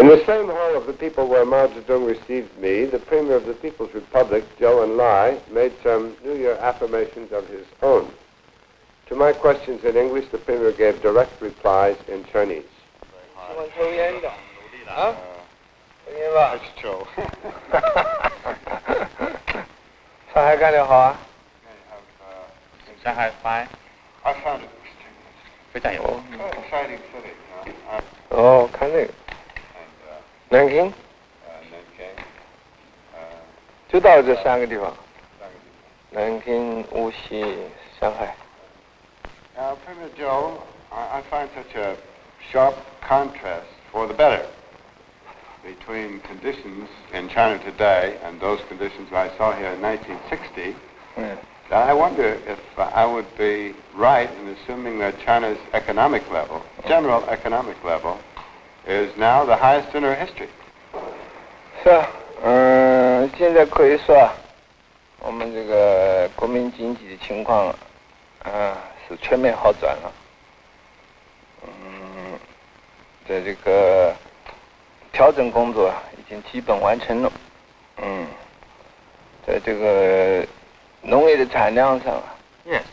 In the same hall of the people where Mao Zedong received me, the Premier of the People's Republic, Zhou Enlai, made some New Year affirmations of his own. To my questions in English, the Premier gave direct replies in Chinese. 抽烟的啊？抽烟吧？还是抽？上海干得好啊？上海 fine. I found it 非常有。 exciting city. 哦，看那个。南京。Nanking. 就到这三个地方。南京、无锡、上海。Premier Zhou, I find such a sharp contrast for the better between conditions in China today and those conditions I saw here in 1960. That I wonder if I would be right in assuming that China's economic level, general economic level, is now the highest in her history. 是啊，现在可以说，我们这个国民经济的情况，是全面好转了。在这个调整工作已经基本完成了。在这个农业的产量上 Yes.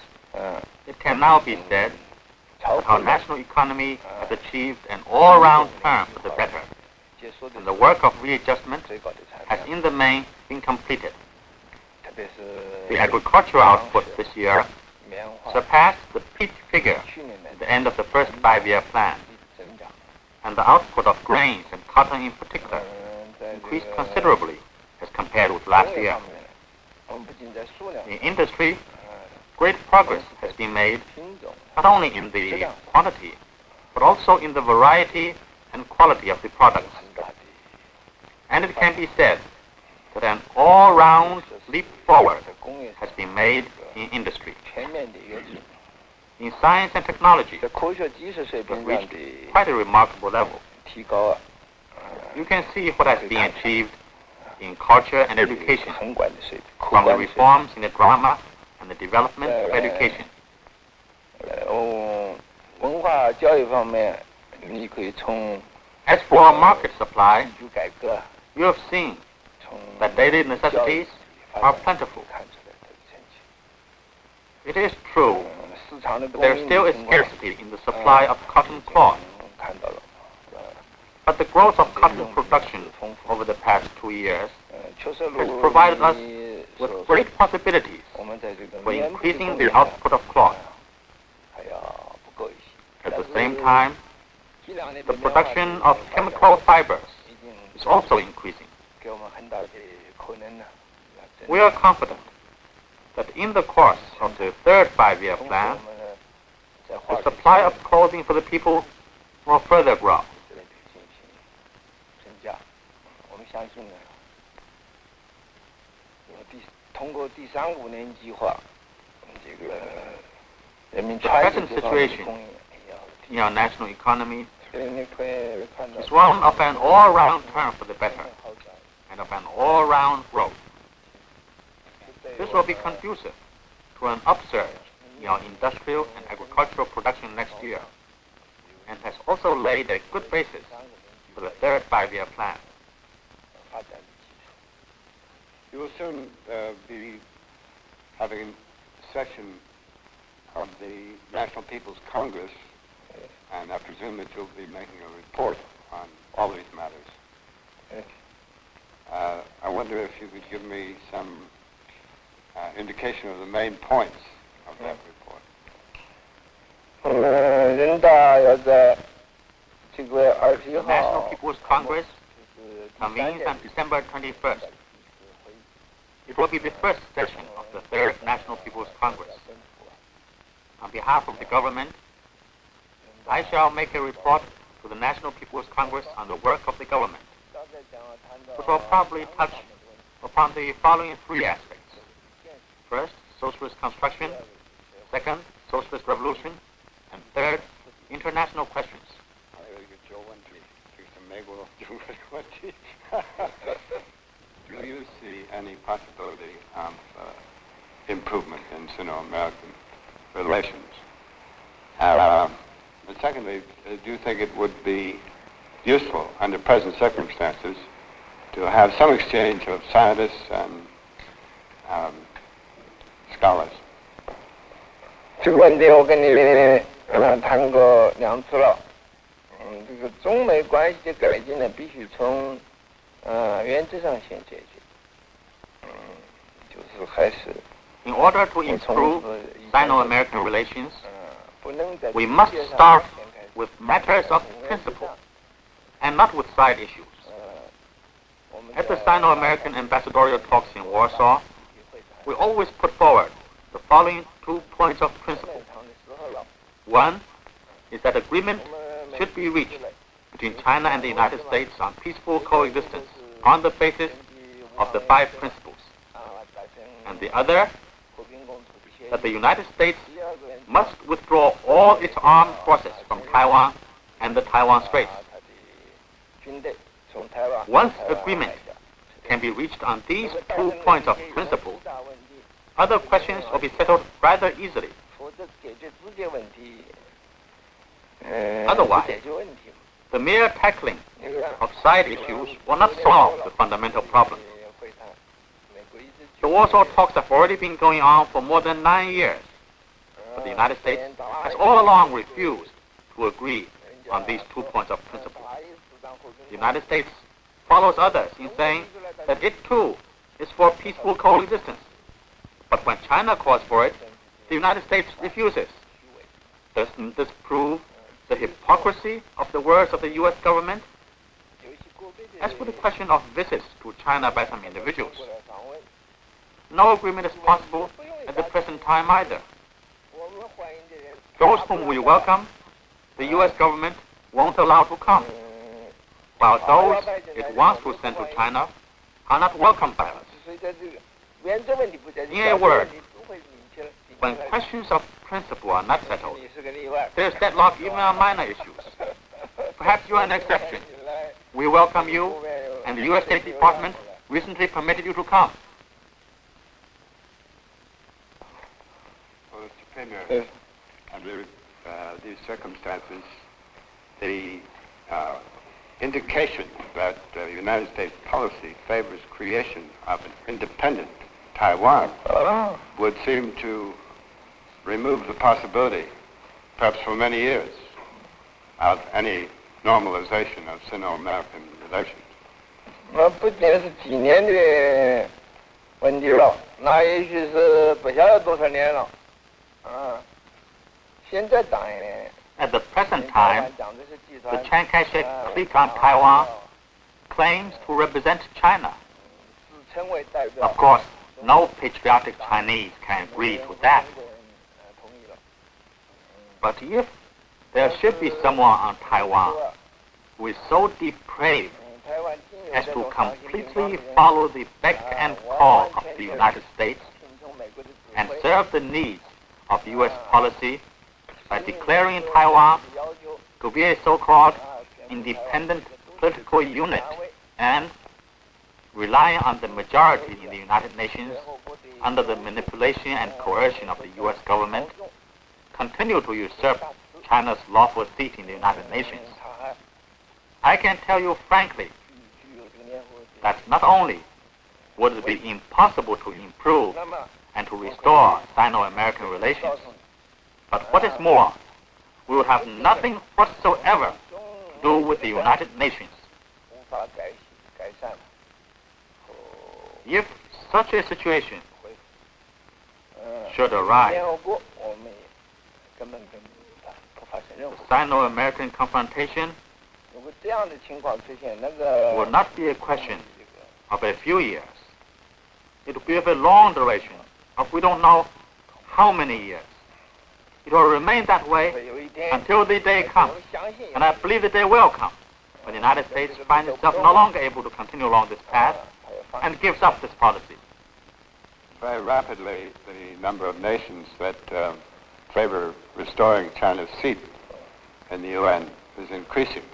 It can now be said that our national economy has achieved an all-round turn for the better, and the work of readjustment has in the main been completed. The agricultural output this year surpassed the peak figure at the end of the first 5-year plan, and the output of grains and cotton in particular increased considerably as compared with last year. In industry, great progress has been made not only in the quantity, but also in the variety and quality of the products. And it can be said that an all-round leap forward has been made in industry. In science and technology, it has reached quite a remarkable level. You can see what has been achieved in culture and education, from the reforms in the drama and the development of education. As for market supply, you have seen that daily necessities are plentiful. It is true that there still is scarcity in the supply of cotton cloth, but the growth of cotton production over the past 2 years has provided us with great possibilities for increasing the output of cloth. At the same time, the production of chemical fibers is also increasing. We are confident that in the course of the third 5-year plan, the supply of clothing for the people will further grow. The present situation in our national economy is one of an all-round turn for the better and of an all-round growth. This will be conducive to an upsurge in our industrial and agricultural production next year, and has also laid a good basis for the third 5-year plan. You will soon be having a session of the National People's Congress, and I presume that you'll be making a report on all these matters. I wonder if you could give me some indication of the main points of that report. The National People's Congress convenes on December 21st. It will be the first session of the Third National People's Congress. On behalf of the government, I shall make a report to the National People's Congress on the work of the government, which will probably touch upon the following 3 aspects. First, socialist construction. Second, socialist revolution. And third, international questions. Do you see any possibility of improvement in Sino-American relations? And secondly, do you think it would be useful under present circumstances to have some exchange of scientists and scholars. 这个问题我跟你谈过2次了。这个中美关系的改进呢，必须从原则上先解决。就是还是。In order to improve Sino-American relations, we must start with matters of principle and not with side issues. At the Sino-American ambassadorial talks in Warsaw, we always put forward the following 2 points of principle. One is that agreement should be reached between China and the United States on peaceful coexistence on the basis of the 5 principles. And the other, that the United States must withdraw all its armed forces from Taiwan and the Taiwan Straits. Once agreement can be reached on these 2 points of principle, other questions will be settled rather easily. Otherwise, the mere tackling of side issues will not solve the fundamental problem. The Warsaw talks have already been going on for more than 9 years, but the United States has all along refused to agree on these 2 points of principle. The United States follows others in saying that it too is for peaceful coexistence. But when China calls for it, the United States refuses. Doesn't this prove the hypocrisy of the words of the U.S. government? As for the question of visits to China by some individuals, no agreement is possible at the present time either. Those whom we welcome, the U.S. government won't allow to come, while those it wants to send to China are not welcomed by us. In a word, when questions of principle are not settled, there is deadlock even on minor issues. Perhaps you are an exception. We welcome you, and the U.S. State Department recently permitted you to come. Well, Mr. Premier, under these circumstances, the indication that the United States policy favors creation of an independent Taiwan would seem to remove the possibility, perhaps for many years, of any normalization of Sino-American relations. 那不仅是几年的问题了，那也许是不晓得多少年了。现在当然。At the present time, the Chiang Kai-shek clique on Taiwan claims to represent China. Of course, no patriotic Chinese can agree to that. But if there should be someone on Taiwan who is so depraved as to completely follow the beck and call of the United States and serve the needs of U.S. policy by declaring Taiwan to be a so-called independent political unit and relying on the majority in the United Nations under the manipulation and coercion of the U.S. government, continue to usurp China's lawful seat in the United Nations, I can tell you frankly that not only would it be impossible to improve and to restore Sino-American relations, but what is more, we will have nothing whatsoever to do with the United Nations. If such a situation should arise, the Sino-American confrontation will not be a question of a few years. It will be of a long duration, of we don't know how many years. It will remain that way until the day comes, and I believe the day will come, when the United States finds itself no longer able to continue along this path and gives up this policy. Very rapidly, the number of nations that favor restoring China's seat in the UN is increasing.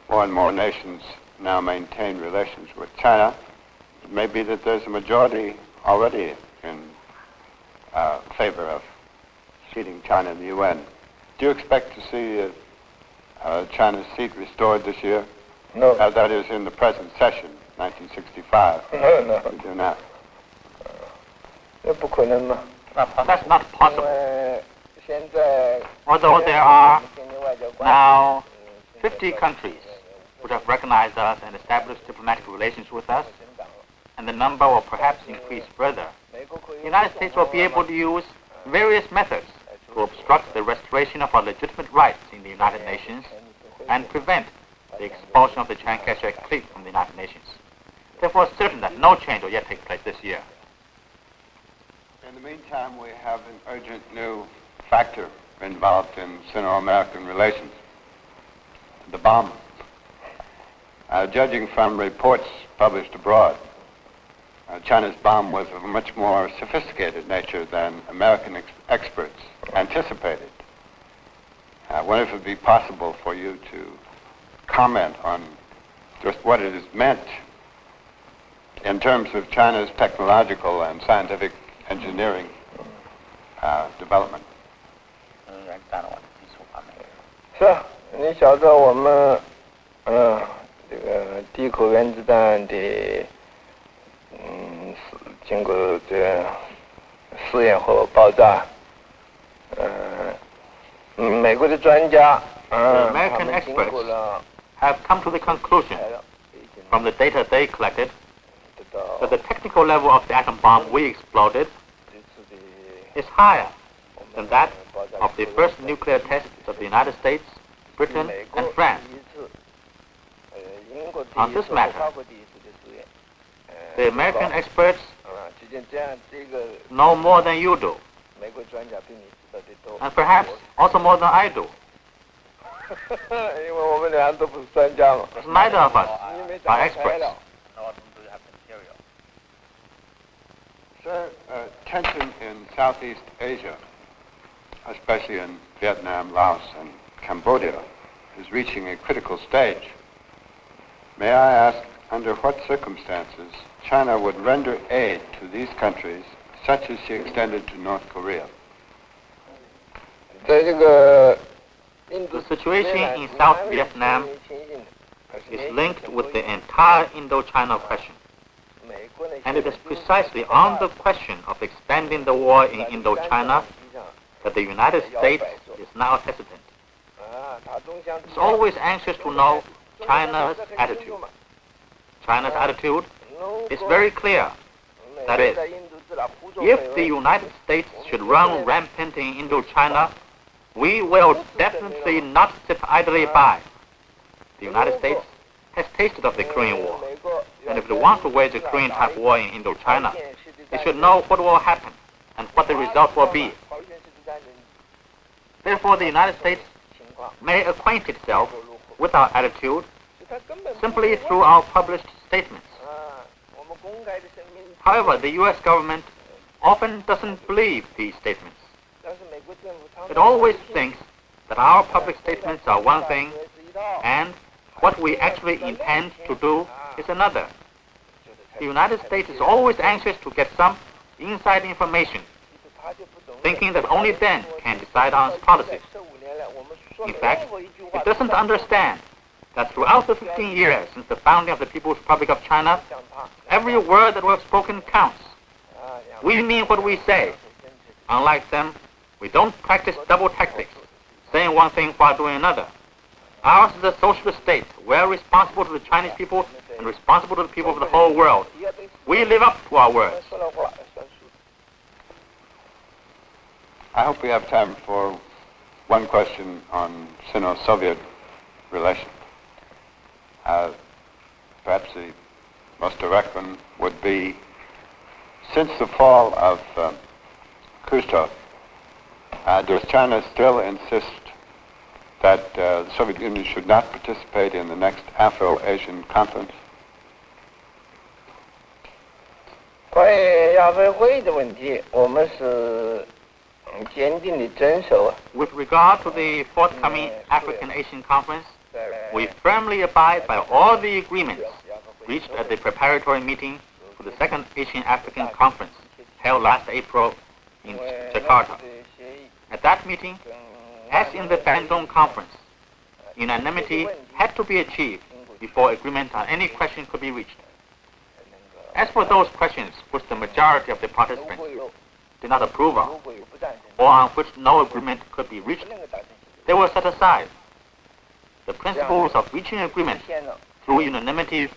More and more nations now maintain relations with China. It may be that there's a majority already in favor of seating China in the UN. Do you expect to see China's seat restored this year? No. That is in the present session, 1965. No. We do not. 那不可能嘛。 That's not possible. 现在 Although there are now 50 countries which have recognized us and established diplomatic relations with us, and the number will perhaps increase further, the United States will be able to use various methods to obstruct the restoration of our legitimate rights in the United Nations and prevent the expulsion of the Chiang Kai-shek clique from the United Nations. Therefore, it's certain that no change will yet take place this year. In the meantime, we have an urgent new factor involved in Sino-American relations, the bomb. Judging from reports published abroad, China's bomb was of a much more sophisticated nature than American experts anticipated. I wonder if it would be possible for you to comment on just what it has meant in terms of China's technological and scientific engineering development. 是啊，你晓得我们这个第一颗原子弹的经过这试验和爆炸，美国的专家The American experts have come to the conclusion from the data they collected that the technical level of the atom bomb we exploded is higher than that of the first nuclear tests of the United States, Britain, and France. On this matter, the American experts know more than you do, and perhaps also more than I do. 因为我们俩都不是专家嘛。 Neither of us are experts. Sir, tension in Southeast Asia, especially in Vietnam, Laos, and Cambodia, is reaching a critical stage. May I ask, under what circumstances China would render aid to these countries, such as she extended to North Korea? 在这个 The situation in South Vietnam is linked with the entire Indochina question. And it is precisely on the question of expanding the war in Indochina that the United States is now hesitant. It's always anxious to know China's attitude. China's attitude is very clear. That is, if the United States should run rampant in Indochina, we will definitely not sit idly by. The United States has tasted of the Korean War, and if it wants to wage a Korean-type war in Indochina, it should know what will happen and what the result will be. Therefore, the United States may acquaint itself with our attitude simply through our published statements. However, the U.S. government often doesn't believe these statements. It always thinks that our public statements are one thing and what we actually intend to do is another. The United States is always anxious to get some inside information, thinking that only then can decide on its policies. In fact, it doesn't understand that throughout the 15 years since the founding of the People's Republic of China, every word that we have spoken counts. We mean what we say. Unlike them, we don't practice double tactics, saying one thing while doing another. Ours is a socialist state. We're responsible to the Chinese people and responsible to the people of the whole world. We live up to our words. I hope we have time for one question on Sino-Soviet relations. Perhaps the most direct one would be, since the fall of Khrushchev, does China still insist that the Soviet Union should not participate in the next Afro-Asian conference? 关于亚非会议的问题，我们是坚定的遵守。 With regard to the forthcoming African Asian Conference, we firmly abide by all the agreements reached at the preparatory meeting for the second Asian African Conference held last April in Jakarta. At that meeting, as in the Bandung Conference, unanimity had to be achieved before agreement on any question could be reached. As for those questions which the majority of the participants did not approve of, or on which no agreement could be reached, they were set aside. The principles of reaching agreement through unanimity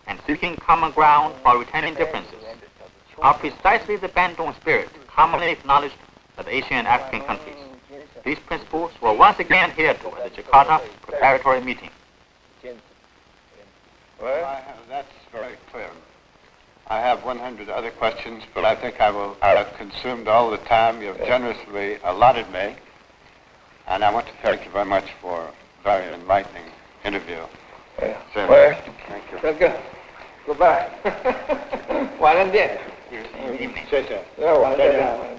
and seeking common ground while retaining differences are precisely the Bandung spirit commonly acknowledged by the Asian and African countries. These principles were once again adhered to at the Jakarta preparatory meeting. Well, that's very clear. I have 100 other questions, but I think I will have consumed all the time you've generously allotted me. And I want to thank you very much for a very enlightening interview. Well, thank you. Good. Goodbye. 晚安见。Good evening. 谢谢。晚安见。